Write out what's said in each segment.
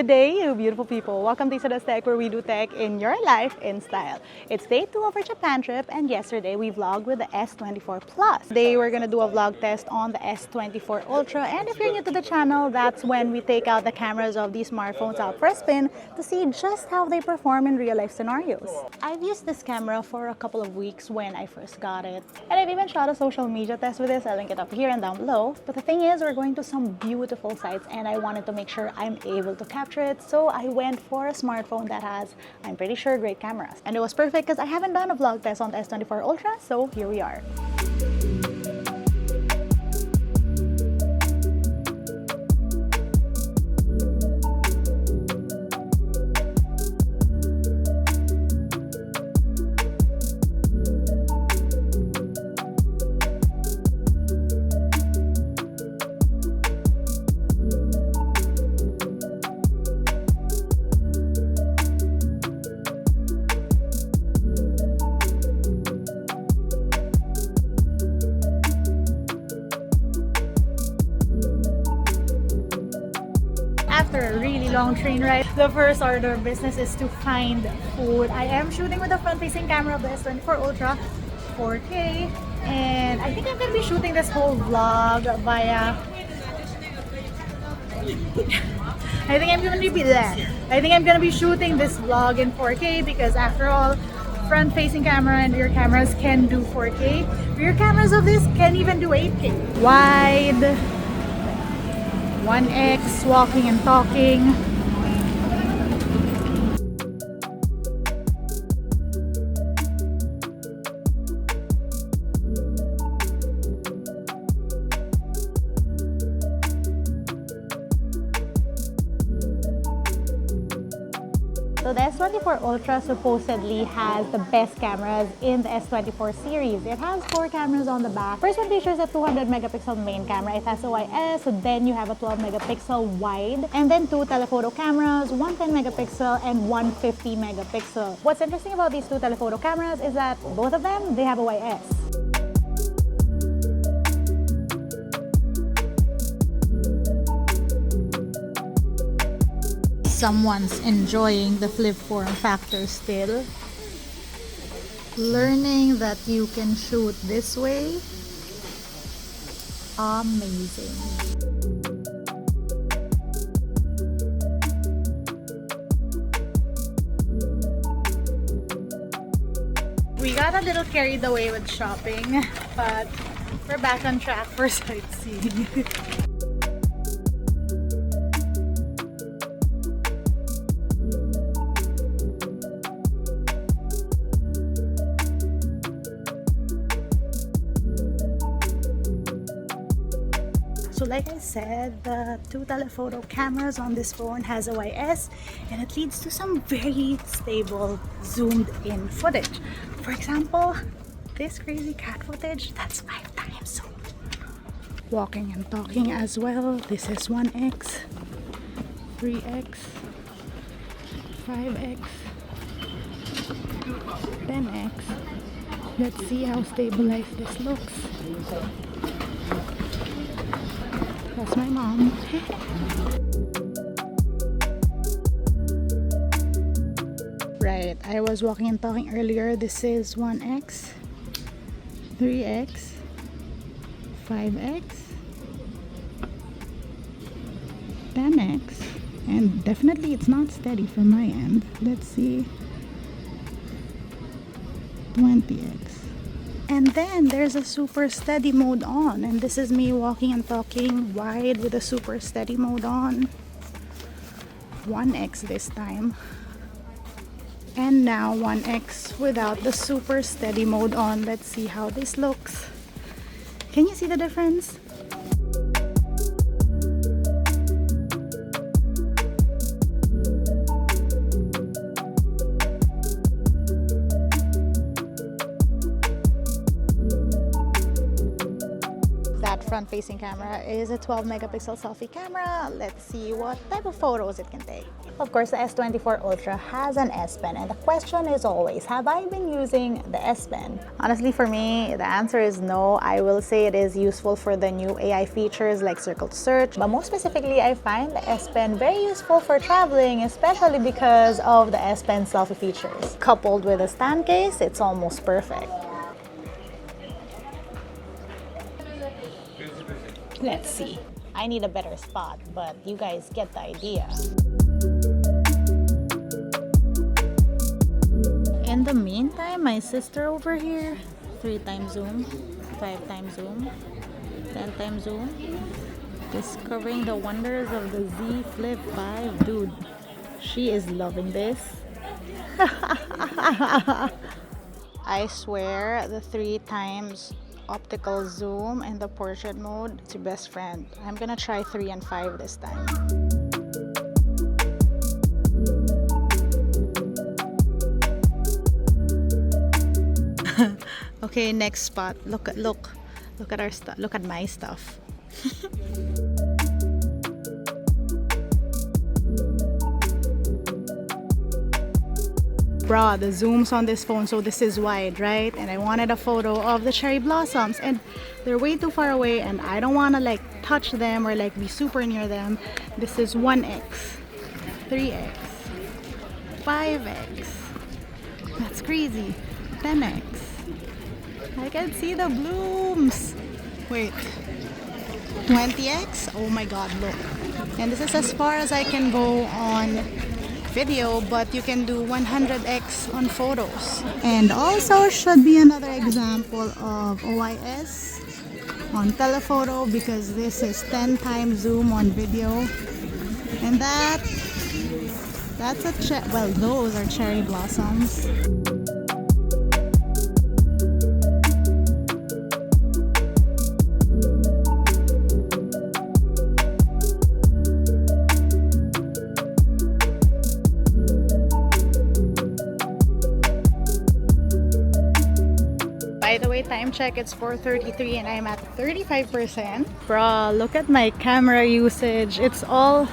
Good day, you beautiful people. Welcome to LAZADA Tech, where we do tech in your life in style. It's day 2 of our Japan trip, and yesterday we vlogged with the S24 Plus. Today we're gonna do a vlog test on the S24 Ultra, and if you're new to the channel, that's when we take out the cameras of these smartphones out for a spin to see just how they perform in real-life scenarios. I've used this camera for a couple of weeks when I first got it, and I've even shot a social media test with this. I'll link it up here and down below. But the thing is, we're going to some beautiful sites, and I wanted to make sure I'm able to capture it, so I went for a smartphone that has, I'm pretty sure, great cameras. And it was perfect because I haven't done a vlog test on the S24 Ultra, so here we are. After a really long train ride, the first order of business is to find food. I am shooting with a front-facing camera of the S24 Ultra 4K, and I think I'm going to be shooting this whole vlog via I think I'm going to be shooting this vlog in 4K because, after all, front-facing camera and rear cameras can do 4K. Rear cameras of this can even do 8K. Wide 1x, walking and talking. So the S24 Ultra supposedly has the best cameras in the S24 series. It has 4 cameras on the back. First one features a 200 megapixel main camera. It has OIS, so then you have a 12 megapixel wide, and then 2 telephoto cameras, one 10 megapixel and one 50 megapixel. What's interesting about these 2 telephoto cameras is that both of them, they have OIS. Someone's enjoying the flip form factor still. Learning that you can shoot this way. Amazing. We got a little carried away with shopping, but we're back on track for sightseeing. So like I said, the 2 telephoto cameras on this phone has OIS, and it leads to some very stable zoomed in footage. For example, this crazy cat footage, that's 5 times zoom. Walking and talking as well. This is 1x, 3x, 5x, 10x. Let's see how stabilized this looks. That's my mom. Right, I was walking and talking earlier. This is 1x, 3x, 5x, 10x, and definitely it's not steady from my end. Let's see, 20x. And then there's a super steady mode on, and this is me walking and talking wide with a super steady mode on. 1x this time. And now 1x without the super steady mode on. Let's see how this looks. Can you see the difference? front-facing camera is a 12 megapixel selfie camera. Let's see what type of photos it can take. Of course, the S24 Ultra has an S Pen, and the question is always, have I been using the S Pen? Honestly, for me, the answer is no. I will say it is useful for the new AI features like circle to search, but most specifically, I find the S Pen very useful for traveling, especially because of the S Pen selfie features. Coupled with a stand case, it's almost perfect. Let's see. I need a better spot, but you guys get the idea. In the meantime, my sister over here, 3 times zoom, 5 times zoom, 10 times zoom, discovering the wonders of the Z Flip 5. Dude, she is loving this. I swear the 3 times optical zoom and the portrait mode is your best friend. I'm gonna try 3 and 5 this time. Okay, next spot. Look at our stuff. Look at my stuff. Bruh, the zoom's on this phone, so this is wide, right? And I wanted a photo of the cherry blossoms, and they're way too far away, and I don't want to like touch them or like be super near them. This is 1x, 3x, 5x. That's crazy. 10x. I can see the blooms. Wait. 20x? Oh my god, look. And this is as far as I can go on video, but you can do 100x on photos. And also should be another example of OIS on telephoto, because this is 10 times zoom on video. And that's a well, those are cherry blossoms. By the way, time check, it's 4:33 and I'm at 35%. Bruh, look at my camera usage. It's all...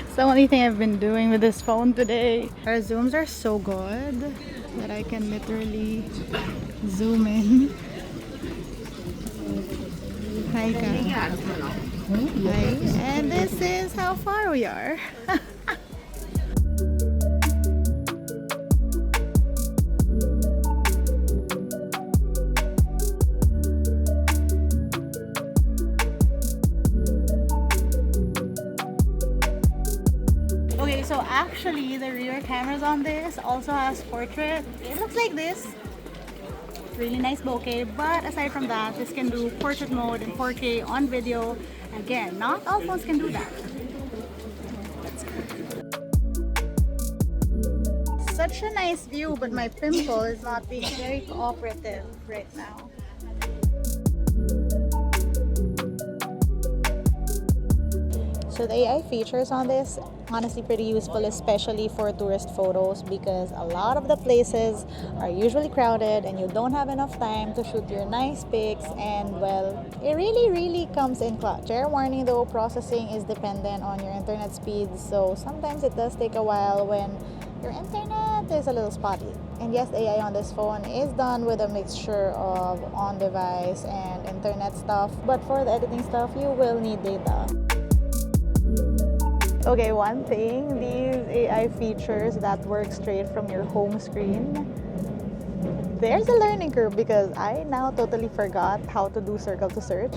it's the only thing I've been doing with this phone today. Our zooms are so good that I can literally zoom in. Hi, Hi. And this is how far we are. Okay, so actually the rear cameras on this also has portrait. It looks like this. Really nice bokeh, but aside from that, this can do portrait mode in 4K on video. Again, not all phones can do that. Such a nice view, but my pimple is not being very cooperative right now. So the AI features on this, honestly pretty useful, especially for tourist photos, because a lot of the places are usually crowded and you don't have enough time to shoot your nice pics, and well, it really comes in clutch. Fair warning though, processing is dependent on your internet speed, so sometimes it does take a while when your internet is a little spotty. And yes, the AI on this phone is done with a mixture of on-device and internet stuff, but for the editing stuff, you will need data. Okay, one thing, these AI features that work straight from your home screen, there's a learning curve because I now totally forgot how to do circle to search.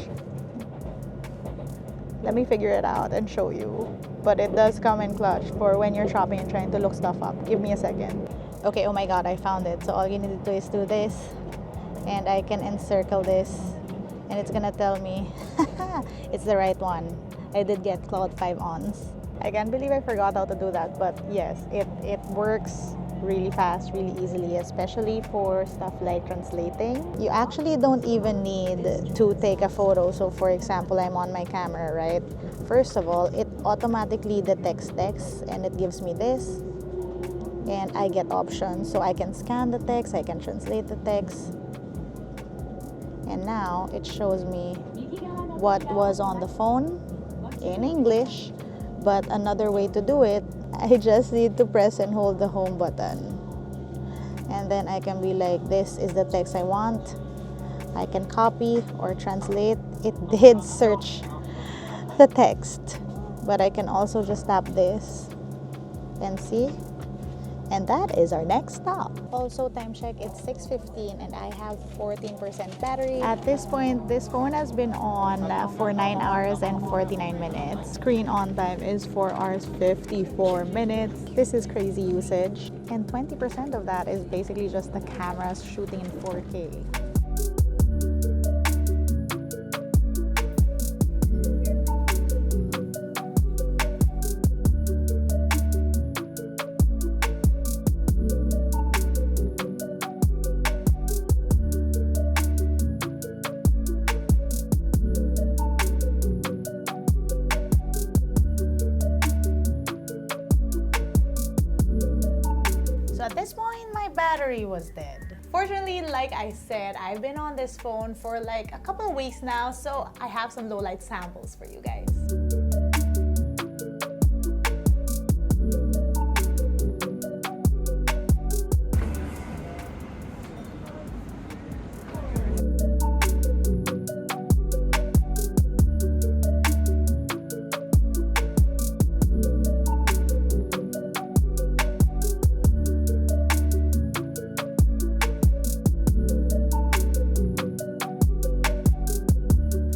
Let me figure it out and show you. But it does come in clutch for when you're shopping and trying to look stuff up. Give me a second. Okay, oh my god, I found it. So all you need to do is do this, and I can encircle this, and it's gonna tell me it's the right one. I did get Cloud 5 ons. I can't believe I forgot how to do that, but yes, it works really fast, really easily, especially for stuff like translating. You actually don't even need to take a photo. So for example, I'm on my camera, right? First of all, it automatically detects text and it gives me this, and I get options. So I can scan the text, I can translate the text, And now it shows me what was on the phone in English, but another way to do it, I just need to press and hold the home button. And then I can be like, this is the text I want. I can copy or translate. It did search the text, but I can also just tap this and see. And that is our next stop. Also, time check, it's 6:15 and I have 14% battery. At this point, this phone has been on for 9 hours and 49 minutes. Screen on time is 4 hours 54 minutes. This is crazy usage. And 20% of that is basically just the cameras shooting in 4K. So at this point, my battery was dead. Fortunately, like I said, I've been on this phone for like a couple of weeks now, so I have some low light samples for you guys.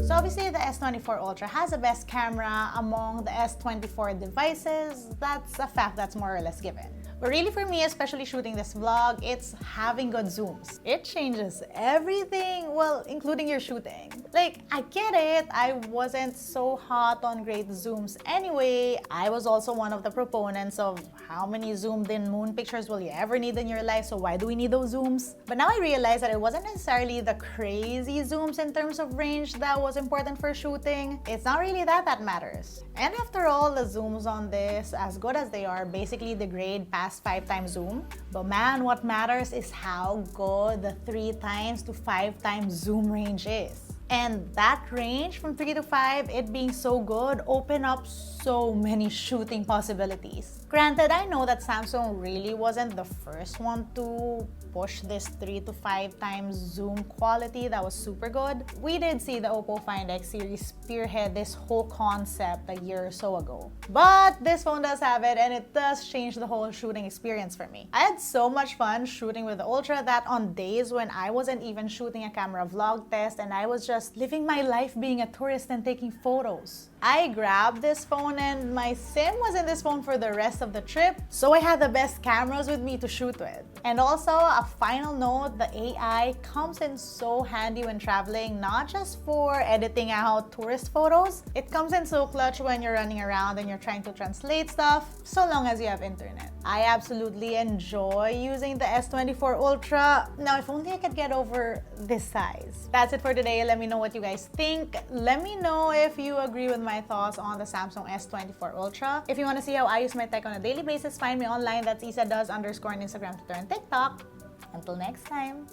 So obviously the S24 Ultra has the best camera among the S24 devices. That's a fact that's more or less given. But really for me, especially shooting this vlog, it's having good zooms. It changes everything, well, including your shooting. Like, I get it, I wasn't so hot on great zooms anyway. I was also one of the proponents of how many zoomed in moon pictures will you ever need in your life, so why do we need those zooms? But now I realize that it wasn't necessarily the crazy zooms in terms of range that was important for shooting. It's not really that matters. And after all, the zooms on this, as good as they are, basically degrade past 5x zoom. But man, what matters is how good the 3x to 5x zoom range is. And that range from 3 to 5, it being so good, open up so many shooting possibilities. Granted, I know that Samsung really wasn't the first one to push this 3 to 5x zoom quality that was super good. We did see the Oppo Find X series spearhead this whole concept a year or so ago. But this phone does have it, and it does change the whole shooting experience for me. I had so much fun shooting with the Ultra that on days when I wasn't even shooting a camera vlog test and I was just living my life being a tourist and taking photos, I grabbed this phone and my SIM was in this phone for the rest of the trip, so I had the best cameras with me to shoot with. And also, a final note, the AI comes in so handy when traveling, not just for editing out tourist photos. It comes in so clutch when you're running around and you're trying to translate stuff, so long as you have internet. I absolutely enjoy using the S24 Ultra. Now, if only I could get over this size. That's it for today. Let me know what you guys think. Let me know if you agree with my thoughts on the Samsung S24 Ultra. If you want to see how I use my tech on a daily basis, find me online. That's LAZADA__ on Instagram, Twitter, and TikTok. Until next time.